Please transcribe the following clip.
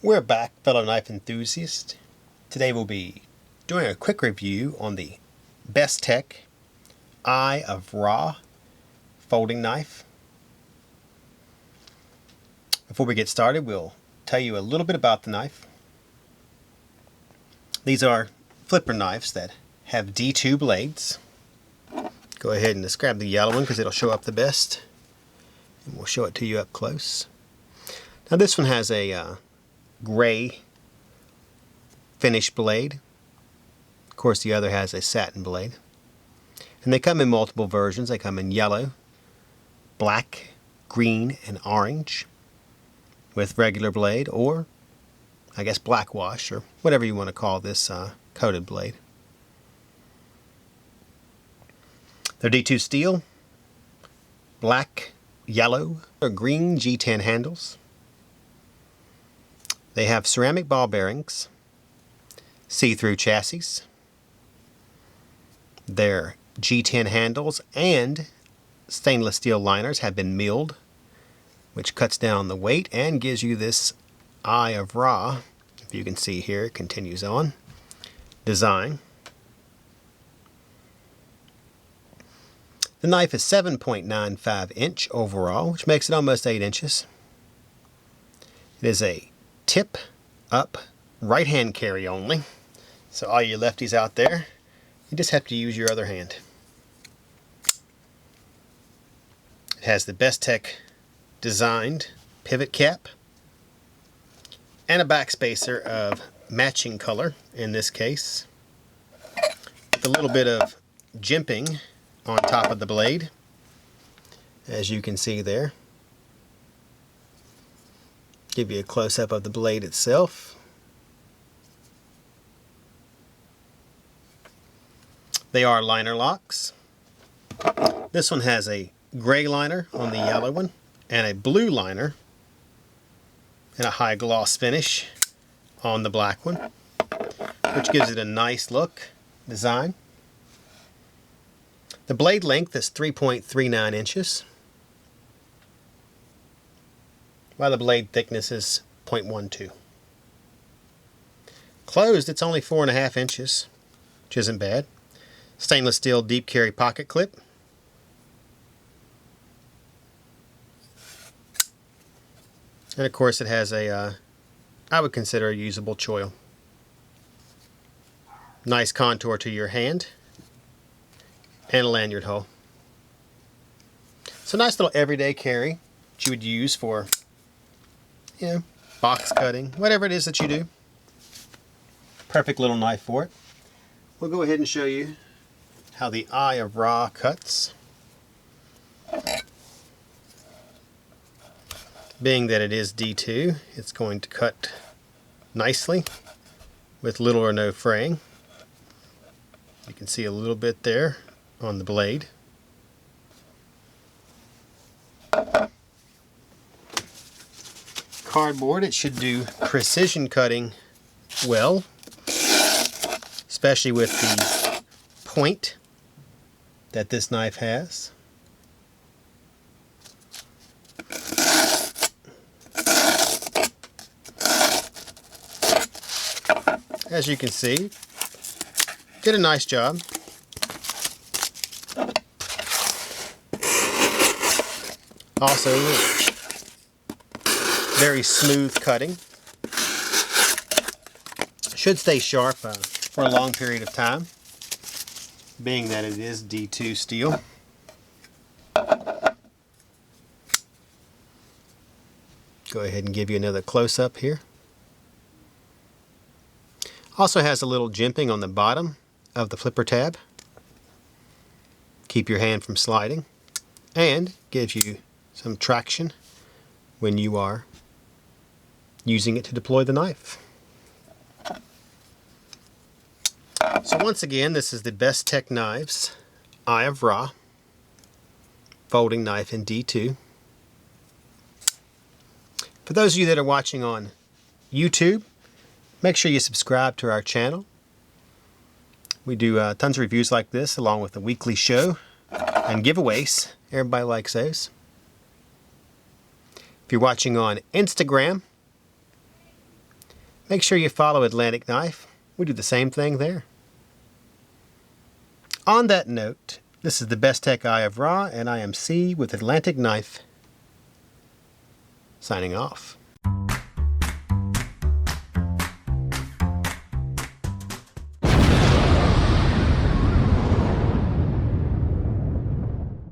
We're back, fellow knife enthusiasts. Today we'll be doing a quick review on the Bestech Eye of Ra folding knife. Before we get started, we'll tell you a little bit about the knife. These are flipper knives that have D2 blades. Go ahead and just grab the yellow one because it'll show up the best. And we'll show it to you up close. Now this one has a gray finish blade. Of course the other has a satin blade. And they come in multiple versions. They come in yellow, black, green, and orange with regular blade, or I guess black wash, or whatever you want to call this coated blade. They're D2 steel, black, yellow, or green G10 handles. They have ceramic ball bearings, see-through chassis. Their G10 handles and stainless steel liners have been milled, which cuts down the weight and gives you this Eye of Ra, if you can see here, it continues on, design. The knife is 7.95 inch overall, which makes it almost 8 inches. It is a tip up right hand carry only, so all you lefties out there, you just have to use your other hand. It has the Bestech designed pivot cap and a backspacer of matching color in this case, with a little bit of jimping on top of the blade, as you can see there. Give you a close-up of the blade itself. They are liner locks. This one has a gray liner on the yellow one and a blue liner and a high gloss finish on the black one, which gives it a nice look design. The blade length is 3.39 inches. While the blade thickness is 0.12. Closed, it's only 4.5 inches, which isn't bad. Stainless steel deep carry pocket clip. And of course it has a, I would consider a usable choil. Nice contour to your hand. And a lanyard hole. So nice little everyday carry that you would use for, you know, box cutting, whatever it is that you do. Perfect little knife for it. We'll go ahead and show you how the Eye of Ra cuts. Being that it is D2, it's going to cut nicely with little or no fraying. You can see a little bit there on the blade. Cardboard, it should do precision cutting well, especially with the point that this knife has. As you can see, did a nice job. Also, very smooth cutting. Should stay sharp for a long period of time, being that it is D2 steel. Go ahead and give you another close-up here. Also has a little jimping on the bottom of the flipper tab. Keep your hand from sliding, and gives you some traction when you are using it to deploy the knife. So once again, this is the Bestech Knives Eye of Ra folding knife in D2. For those of you that are watching on YouTube, make sure you subscribe to our channel. We do tons of reviews like this, along with a weekly show and giveaways. Everybody likes those. If you're watching on Instagram, make sure you follow Atlantic Knife. We do the same thing there. On that note, this is the Bestech Eye of Ra, and I am C with Atlantic Knife, signing off.